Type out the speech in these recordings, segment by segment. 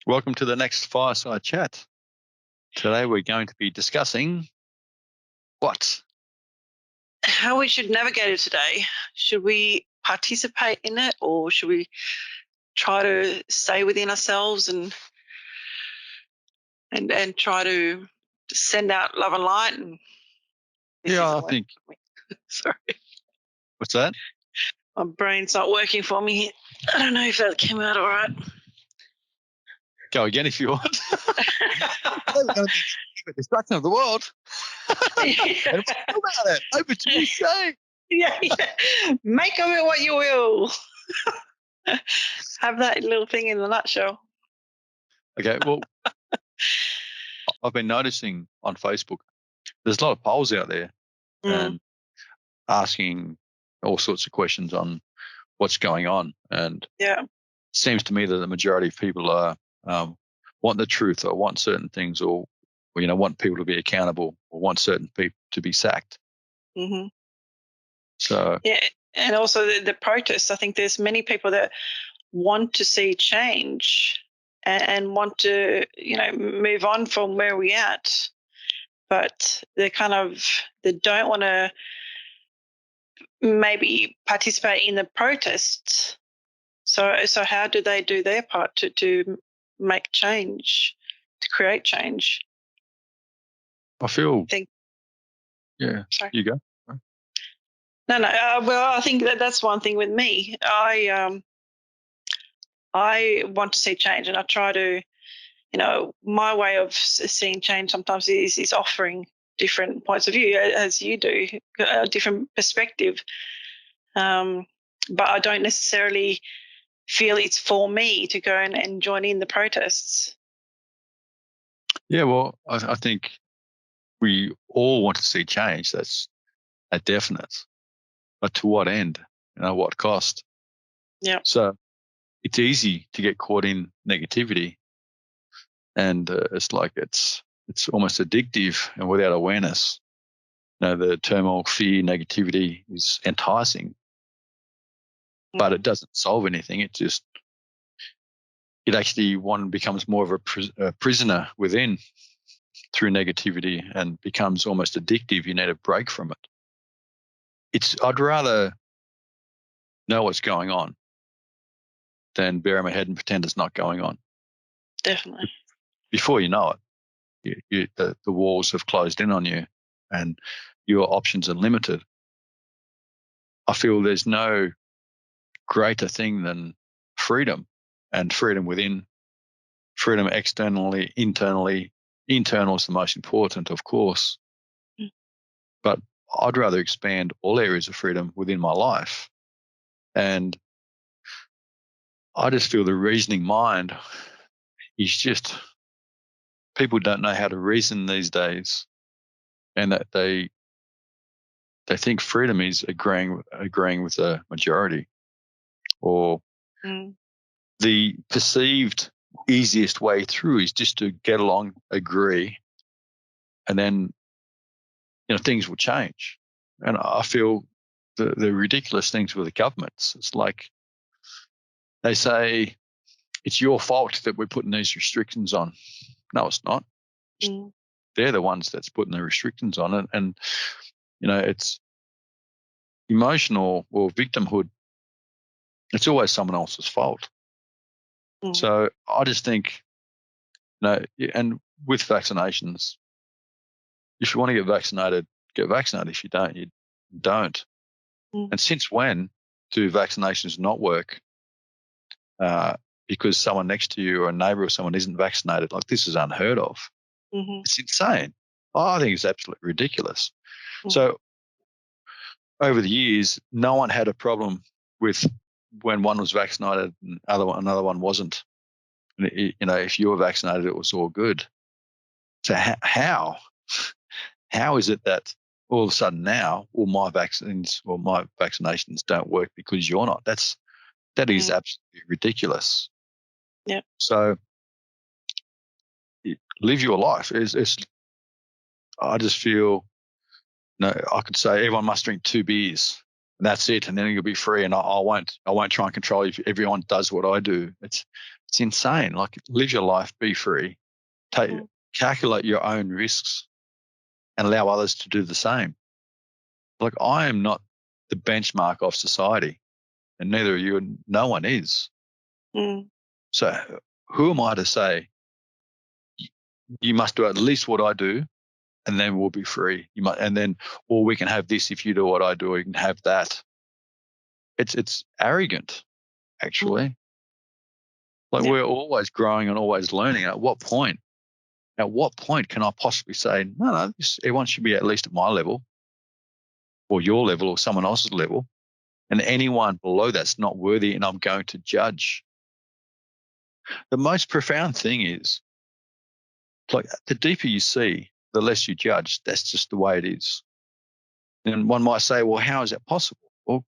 Welcome to the next Fireside Chat. Today we're going to be discussing what? How we should navigate it today. Should we participate in it, or should we try to stay within ourselves and try to send out love and light? And I think. Sorry, What's that? my brain's not working for me. I don't know if that came out all right. Go again if you want. We're going to be the destruction of the world. And what about it? Over to you, Shay. Yeah. Make of it what you will. Have that little thing in a nutshell. Okay, well, I've been noticing on Facebook, there's a lot of polls out there and asking all sorts of questions on what's going on. And it seems to me that the majority of people are want the truth or want certain things or want people to be accountable or want certain people to be sacked. Mm-hmm. So and also the protests. I think there's many people that want to see change and want to move on from where we're at, but they don't want to maybe participate in the protests. So how do they do their part to make change, to create change? I feel. Sorry. You go. No. Well, I think that's one thing with me. I want to see change, and I try to, my way of seeing change sometimes is offering different points of view, as you do, a different perspective. But I don't necessarily feel it's for me to go and join in the protests. Yeah, well, I think we all want to see change. That's a definite. But to what end? What cost? Yeah. So it's easy to get caught in negativity, and it's almost addictive and without awareness. The turmoil, fear, negativity is enticing, but it doesn't solve anything. It actually one becomes more of a prisoner within through negativity and becomes almost addictive. You need a break from it. I'd rather know what's going on than bury my head and pretend it's not going on. Definitely. Before you know it, the walls have closed in on you and your options are limited. I feel there's no greater thing than freedom, and freedom within, freedom externally, internally. Internal is the most important, of course, but I'd rather expand all areas of freedom within my life. And I just feel the reasoning mind is just, people don't know how to reason these days, and that they think freedom is agreeing with the majority, or the perceived easiest way through is just to get along, agree, and then things will change. And I feel the ridiculous things with the governments. It's like they say it's your fault that we're putting these restrictions on. No, it's not. They're the ones that's putting the restrictions on it, and it's emotional or victimhood. It's always someone else's fault. So I just think, and with vaccinations, if you want to get vaccinated, get vaccinated. If you don't, you don't. And since when do vaccinations not work? Because someone next to you or a neighbour or someone isn't vaccinated. Like, this is unheard of. It's insane. I think it's absolutely ridiculous. So over the years, no one had a problem with when one was vaccinated and another one wasn't. If you were vaccinated, it was all good. So how is it that all of a sudden now all my vaccines or my vaccinations don't work because you're not? That is absolutely ridiculous. Yeah. So live your life. I just feel, I could say everyone must drink 2 beers and that's it, and then you'll be free. And I won't try and control you if everyone does what I do. It's It's insane. Like, live your life, be free, calculate your own risks, and allow others to do the same. Like, I am not the benchmark of society, and neither are you, and no one is. So who am I to say you must do at least what I do, and then we'll be free? You might, and then, or we can have this if you do what I do, or you can have that. It's arrogant, actually. Like, we're always growing and always learning. At what point can I possibly say, no, everyone should be at least at my level, or your level, or someone else's level, and anyone below that's not worthy, and I'm going to judge? The most profound thing is, like, the deeper you see, the less you judge. That's just the way it is. And one might say, well, how is that possible? Well,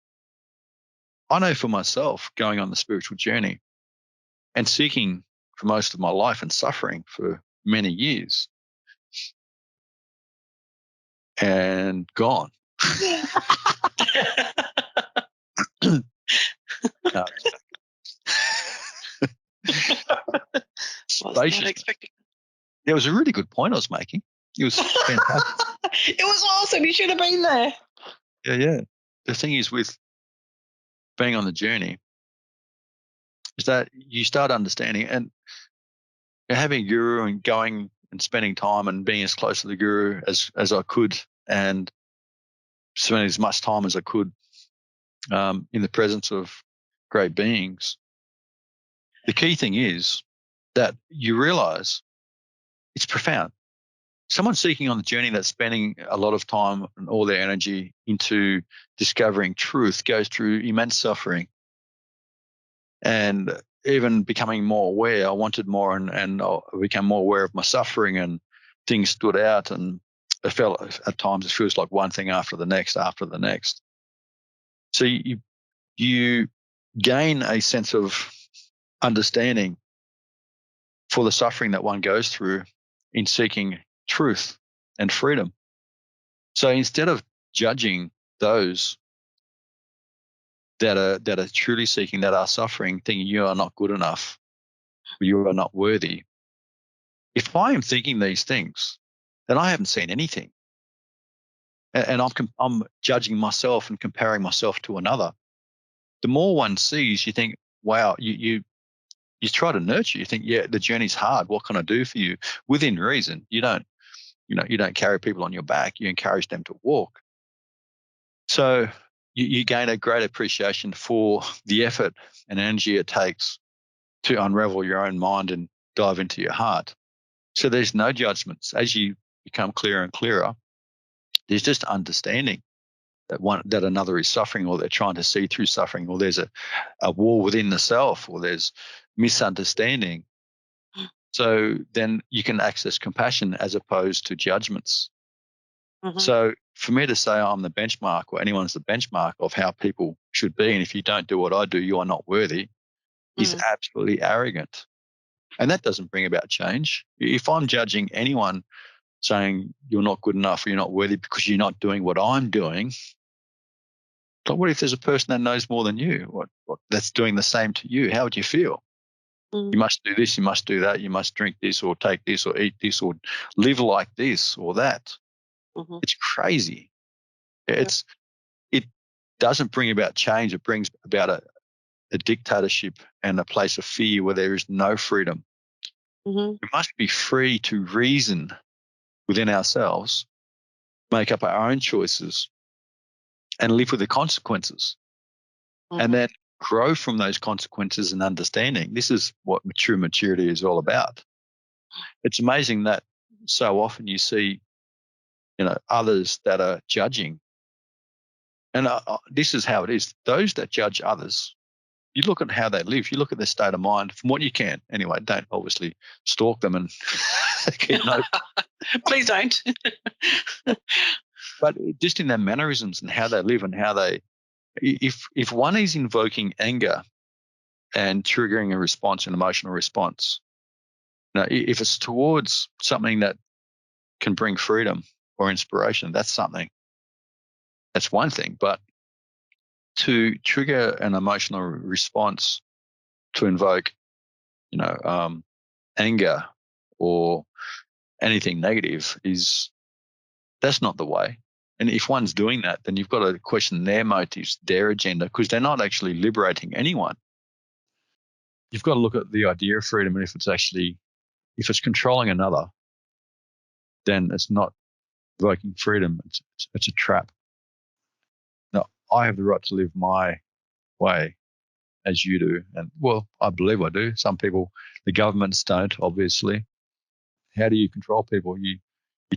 I know for myself, going on the spiritual journey and seeking for most of my life and suffering for many years, and gone. No. Was not expecting. It was a really good point I was making. It was fantastic. It was awesome. You should have been there. Yeah. The thing is, with being on the journey, is that you start understanding, and having a guru and going and spending time and being as close to the guru as I could, and spending as much time as I could in the presence of great beings. The key thing is that you realize it's profound. Someone seeking on the journey that's spending a lot of time and all their energy into discovering truth goes through immense suffering. And even becoming more aware, I wanted more, and I became more aware of my suffering, and things stood out, and it felt, at times it feels like one thing after the next. So you gain a sense of understanding for the suffering that one goes through in seeking truth and freedom. So instead of judging those that are truly seeking, that are suffering, thinking you are not good enough, you are not worthy, if I am thinking these things, then I haven't seen anything, and I'm judging myself and comparing myself to another. The more one sees, you think, wow, you try to nurture. You think, yeah, the journey's hard. What can I do for you? Within reason. You don't carry people on your back. You encourage them to walk. So you gain a great appreciation for the effort and energy it takes to unravel your own mind and dive into your heart. So there's no judgments. As you become clearer and clearer, there's just understanding that another is suffering, or they're trying to see through suffering, or there's a war within the self, or there's misunderstanding. So then you can access compassion as opposed to judgments. So for me to say I'm the benchmark, or anyone's the benchmark of how people should be, and if you don't do what I do, you are not worthy, is absolutely arrogant. And that doesn't bring about change. If I'm judging anyone, saying you're not good enough or you're not worthy because you're not doing what I'm doing, but what if there's a person that knows more than you, what that's doing the same to you? How would you feel? You must do this, you must do that, you must drink this or take this or eat this or live like this or that. It's crazy. It doesn't bring about change. It brings about a dictatorship and a place of fear where there is no freedom. We must be free to reason within ourselves, make up our own choices, and live with the consequences, and then grow from those consequences and understanding. This is what true maturity is all about. It's amazing that so often you see, others that are judging, and this is how it is. Those that judge others, you look at how they live, you look at their state of mind, from what you can. Anyway, don't obviously stalk them and keep note. Please don't. But just in their mannerisms and how they live and how they, if one is invoking anger and triggering a response, an emotional response, if it's towards something that can bring freedom or inspiration, that's one thing. But to trigger an emotional response to invoke anger or anything negative that's not the way. And if one's doing that, then you've got to question their motives, their agenda, because they're not actually liberating anyone. You've got to look at the idea of freedom, and if it's controlling another, then it's not evoking freedom. It's a trap. Now, I have the right to live my way as you do. And, well, I believe I do. Some people, the governments don't, obviously. How do you control people? You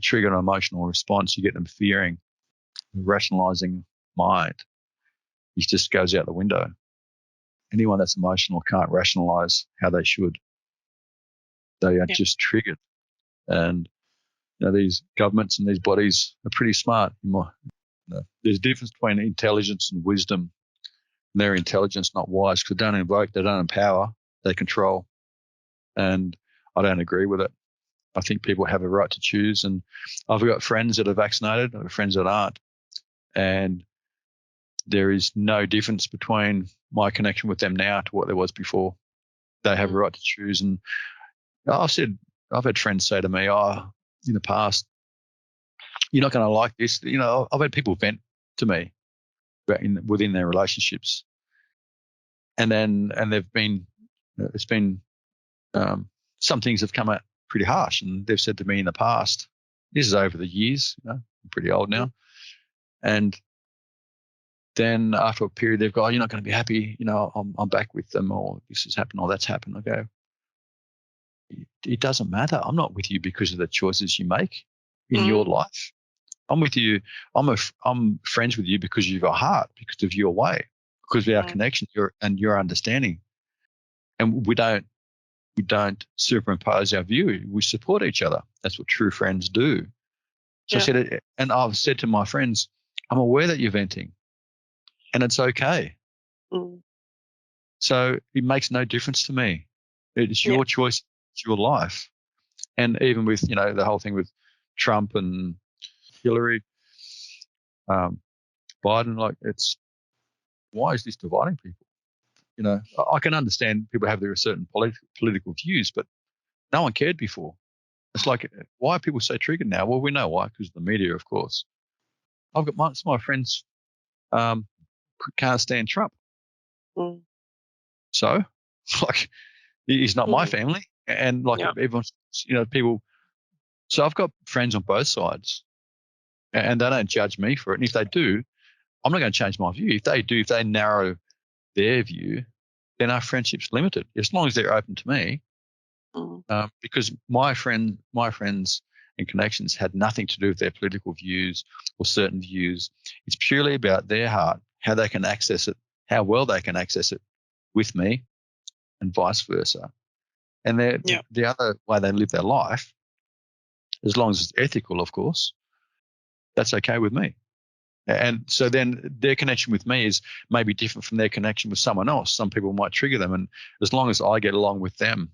trigger an emotional response. You get them fearing, rationalizing mind. It just goes out the window. Anyone that's emotional can't rationalize how they should. They are just triggered. And these governments and these bodies are pretty smart. There's a difference between intelligence and wisdom. And they're intelligence, not wise, because they don't invoke, they don't empower, they control. And I don't agree with it. I think people have a right to choose. And I've got friends that are vaccinated, I've got friends that aren't. And there is no difference between my connection with them now to what there was before. They have a right to choose. And I've had friends say to me, in the past, you're not going to like this. I've had people vent to me within their relationships. And they've been, it's been, some things have come out pretty harsh, and they've said to me in the past, this is over the years, I'm pretty old now. And then after a period, they've gone, you're not going to be happy, I'm back with them, or this has happened, or that's happened. I go, it doesn't matter. I'm not with you because of the choices you make in your life. I'm with you. I'm friends with you because of your heart, because of your way, because of our connection, your understanding. And we don't superimpose our view. We support each other. That's what true friends do. So I said, and I've said to my friends, I'm aware that you're venting, and it's okay. So it makes no difference to me. It's your choice. It's your life. And even with, the whole thing with Trump and Hillary, Biden, why is this dividing people? I can understand people have their certain political views, but no one cared before. It's like, why are people so triggered now? Well, we know why, because of the media, of course. I've got some of my friends can't stand Trump. So, he's not my family. And everyone's, people. So I've got friends on both sides, and they don't judge me for it. And if they do, I'm not going to change my view. If they narrow their view, then our friendship's limited, as long as they're open to me. Because my friends and connections had nothing to do with their political views or certain views. It's purely about their heart, how they can access it, how well they can access it with me, and vice versa. And the other way they live their life, as long as it's ethical, of course, that's okay with me. And so then their connection with me is maybe different from their connection with someone else. Some people might trigger them, and as long as I get along with them,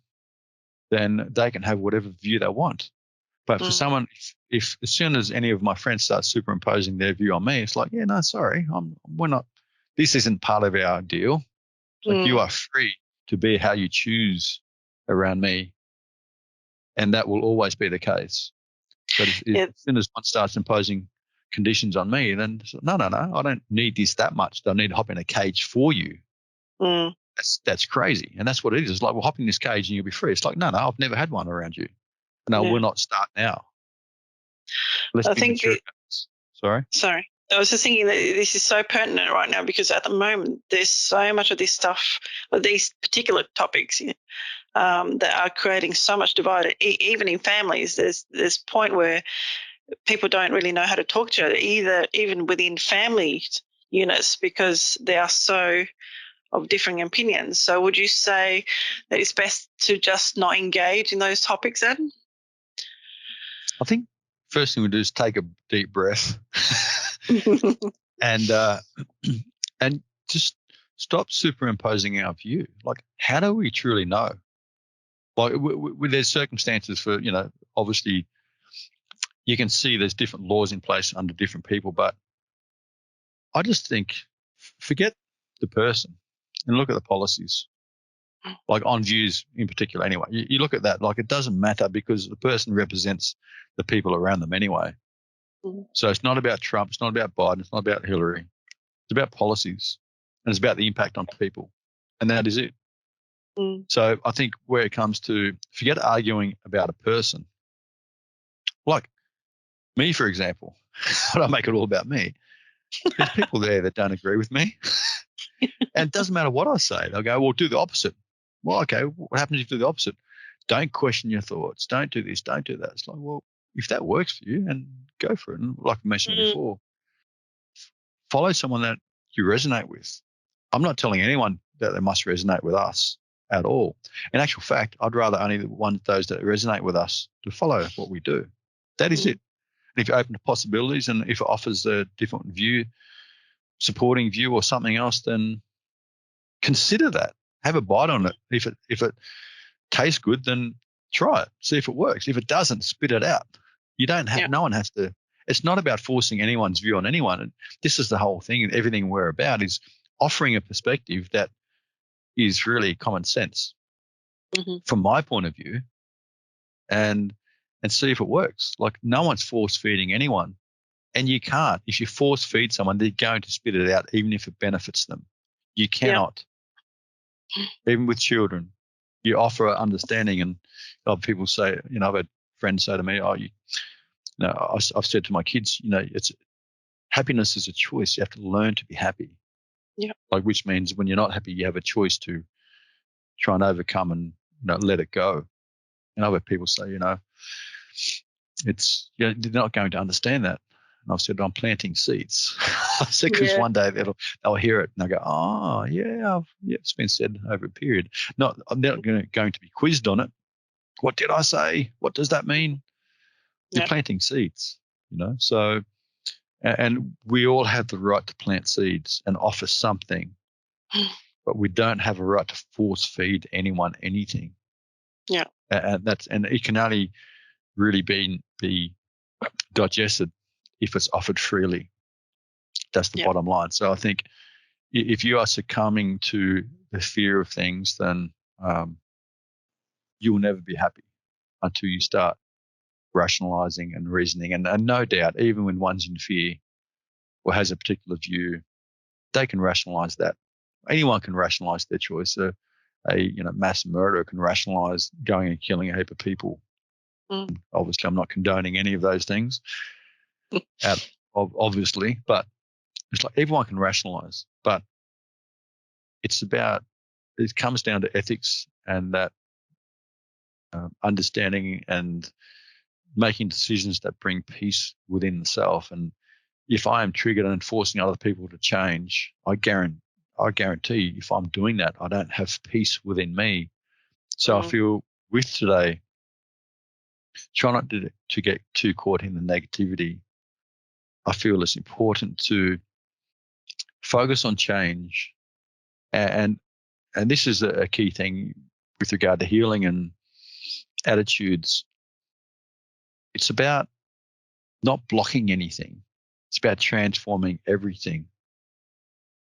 then they can have whatever view they want. But for someone, if as soon as any of my friends start superimposing their view on me, it's like, no, sorry, we're not. This isn't part of our deal. You are free to be how you choose around me, and that will always be the case. But as soon as one starts imposing conditions on me, then no, I don't need this that much. I need to hop in a cage for you. That's crazy, and that's what it is. It's like, well, hop in this cage and you'll be free. It's like, no, I've never had one around you. No, we'll not start now. I think. Sorry. I was just thinking that this is so pertinent right now, because at the moment there's so much of this stuff, or these particular topics, that are creating so much divide. Even in families, there's point where people don't really know how to talk to each other, even within family units, because they are so of differing opinions. So would you say that it's best to just not engage in those topics then? I think first thing we do is take a deep breath and just stop superimposing our view. Like, how do we truly know? Like, there's circumstances for, obviously you can see there's different laws in place under different people, but I just think forget the person and look at the policies. like on views in particular anyway. You look at that, like it doesn't matter because the person represents the people around them anyway. Mm. So it's not about Trump, it's not about Biden, it's not about Hillary. It's about policies and it's about the impact on people. And that is it. Mm. So I think where it comes to, forget arguing about a person, like me, for example, I don't make it all about me. There's people there that don't agree with me. And it doesn't matter what I say. They'll go, well, do the opposite. Well, okay, what happens if you do the opposite? Don't question your thoughts. Don't do this. Don't do that. It's like, well, if that works for you, and go for it. And like I mentioned before, follow someone that you resonate with. I'm not telling anyone that they must resonate with us at all. In actual fact, I'd rather only want those that resonate with us to follow what we do. That is it. And if you're open to possibilities and if it offers a different view, supporting view or something else, then consider that. Have a bite on it. If it tastes good, then try it. See if it works. If it doesn't, spit it out. You don't have. No one has to. It's not about forcing anyone's view on anyone. And this is the whole thing. Everything we're about is offering a perspective that is really common sense from my point of view, and see if it works. Like no one's force feeding anyone, and you can't. If you force feed someone, they're going to spit it out, even if it benefits them. You cannot. Even with children, you offer understanding, and other people say, I've had friends say to me, I've said to my kids, it's happiness is a choice. You have to learn to be happy. Yeah. Like, which means when you're not happy, you have a choice to try and overcome and let it go. And other people say, it's they're not going to understand that. And I've said, I'm planting seeds. I said, because one day they'll hear it and they'll go, oh, yeah, it's been said over a period. I'm not going to be quizzed on it. What did I say? What does that mean? You're planting seeds, So, and we all have the right to plant seeds and offer something, but we don't have a right to force feed anyone anything. Yeah. And it can only really be digested if it's offered freely. That's the bottom line. So I think if you are succumbing to the fear of things, then you will never be happy until you start rationalizing and reasoning. And no doubt, even when one's in fear or has a particular view, they can rationalize that. Anyone can rationalize their choice. A mass murderer can rationalize going and killing a heap of people. Obviously, I'm not condoning any of those things, obviously, but it's like everyone can rationalize. But it comes down to ethics and that understanding and making decisions that bring peace within the self. And if I am triggered and forcing other people to change, I guarantee if I'm doing that, I don't have peace within me. So I feel with today, try not to get too caught in the negativity. I feel it's important to focus on change. And this is a key thing with regard to healing and attitudes. It's about not blocking anything. It's about transforming everything.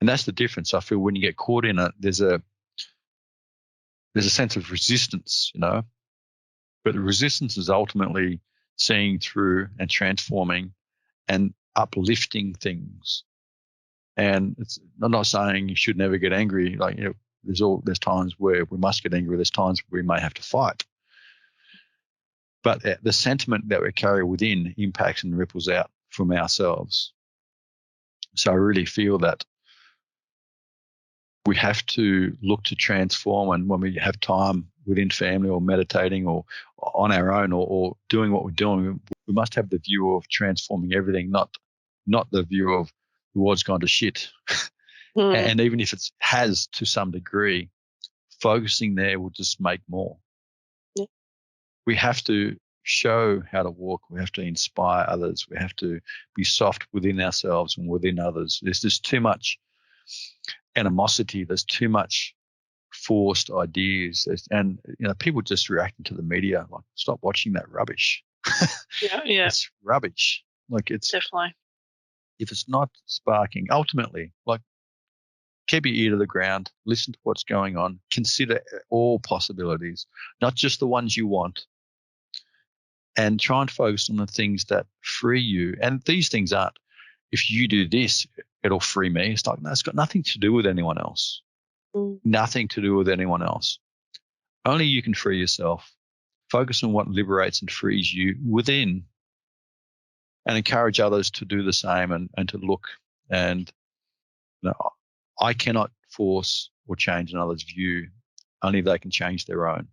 And that's the difference. I feel when you get caught in it, there's a sense of resistance, but the resistance is ultimately seeing through and transforming and uplifting things. And I'm not saying you should never get angry. Like, there's times where we must get angry. There's times where we may have to fight. But the sentiment that we carry within impacts and ripples out from ourselves. So I really feel that we have to look to transform, and when we have time within family or meditating or on our own or doing what we're doing, we must have the view of transforming everything, not the view of the world's gone to shit. And even if it has to some degree, focusing there will just make more. Yeah. We have to show how to walk. We have to inspire others. We have to be soft within ourselves and within others. There's just too much animosity. There's too much forced ideas. And, people just reacting to the media, like, stop watching that rubbish. Yeah. It's rubbish. Like, it's definitely. If it's not sparking, ultimately, like, keep your ear to the ground, listen to what's going on, consider all possibilities, not just the ones you want, and try and focus on the things that free you. And these things aren't, if you do this, it'll free me. It's like, no, it's got nothing to do with anyone else. Nothing to do with anyone else. Only you can free yourself. Focus on what liberates and frees you within, and encourage others to do the same and to look. And I cannot force or change another's view. Only they can change their own.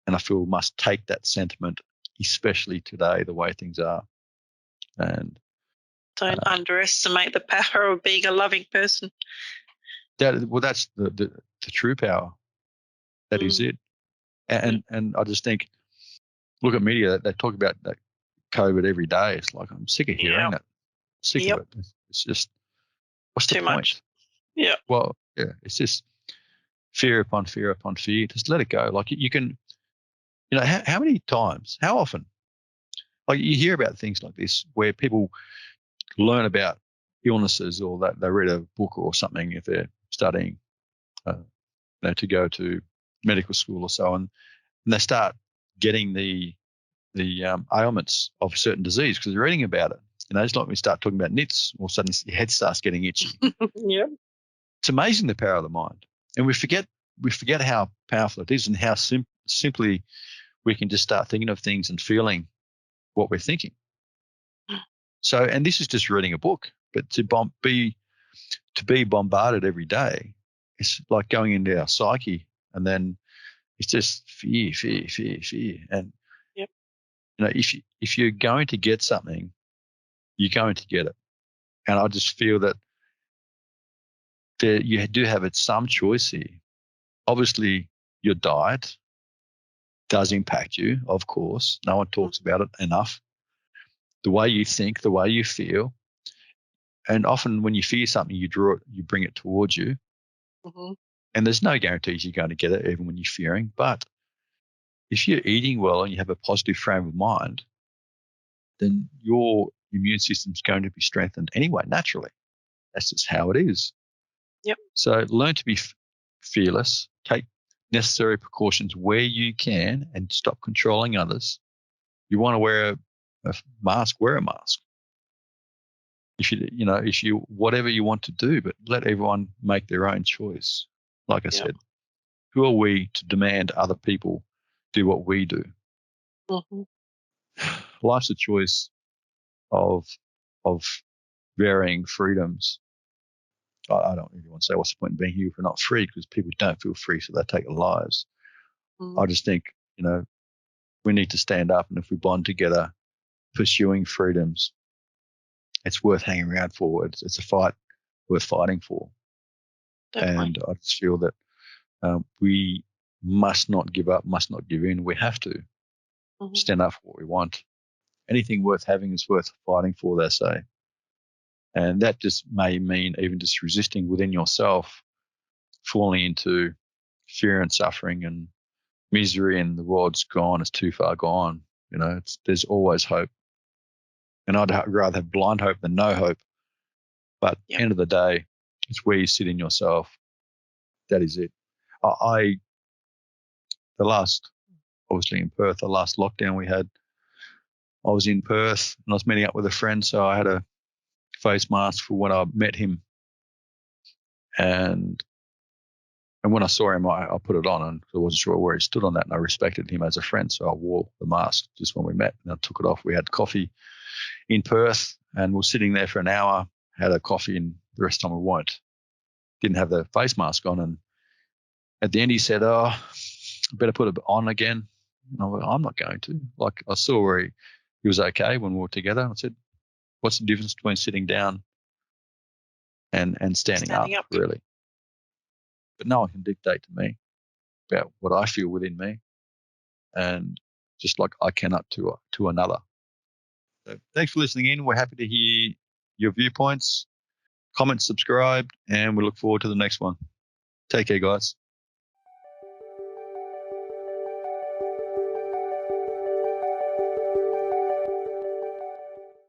And I feel we must take that sentiment, especially today, the way things are. And don't underestimate the power of being a loving person. That's the true power. That is it. And I just think, look at media. They talk about that COVID every day. It's like, I'm sick of hearing it. Sick of it. It's just, what's the point? Much. Yeah. Well, yeah, it's just fear upon fear upon fear. Just let it go. Like, you can, how many times, how often, like, you hear about things like this where people learn about illnesses, or that they read a book or something if they're studying to go to medical school or so, and they start getting the ailments of a certain disease because they're reading about it. It's like we start talking about nits, all of a sudden your head starts getting itchy. Yeah. It's amazing, the power of the mind. And we forget how powerful it is, and how simply we can just start thinking of things and feeling what we're thinking. So, and this is just reading a book, but to be bombarded every day, it's like going into our psyche, and then it's just fear. And if you're going to get something, you're going to get it. And I just feel that you do have some choice here. Obviously, your diet does impact you, of course. No one talks about it enough. The way you think, the way you feel. And often when you fear something, you bring it towards you. Mm-hmm. And there's no guarantees you're going to get it, even when you're fearing. But if you're eating well and you have a positive frame of mind, then your immune system's going to be strengthened anyway, naturally. That's just how it is. Yep. So learn to be fearless, take necessary precautions where you can, and stop controlling others. You want to wear a mask, wear a mask. If you whatever you want to do, but let everyone make their own choice. Like I said, who are we to demand other people do what we do? Mm-hmm. Life's a choice of varying freedoms. I don't really want to say what's the point in being here if we're not free, because people don't feel free, so they take their lives. I just think, we need to stand up, and if we bond together, pursuing freedoms, it's worth hanging around for. It's a fight worth fighting for. Definitely. And I just feel that we must not give up, must not give in. We have to stand up for what we want. Anything worth having is worth fighting for, they say. And that just may mean even just resisting within yourself, falling into fear and suffering and misery, and the world's gone, it's too far gone. There's always hope. And I'd rather have blind hope than no hope. But at the end of the day, it's where you sit in yourself. That is it. Obviously in Perth, the last lockdown we had, I was in Perth and I was meeting up with a friend, so I had a face mask for when I met him. And when I saw him, I put it on, and I wasn't sure where he stood on that, and I respected him as a friend, so I wore the mask just when we met, and I took it off. We had coffee in Perth, and we were sitting there for an hour, had a coffee, and the rest of the time didn't have the face mask on. And at the end he said, I better put it on again. And I went, I'm not going to. Like, I saw where he was okay when we were together. I said, what's the difference between sitting down and standing up, really? But no one can dictate to me about what I feel within me, and just like I cannot to another. So thanks for listening in. We're happy to hear your viewpoints. Comment, subscribe, and we look forward to the next one. Take care, guys.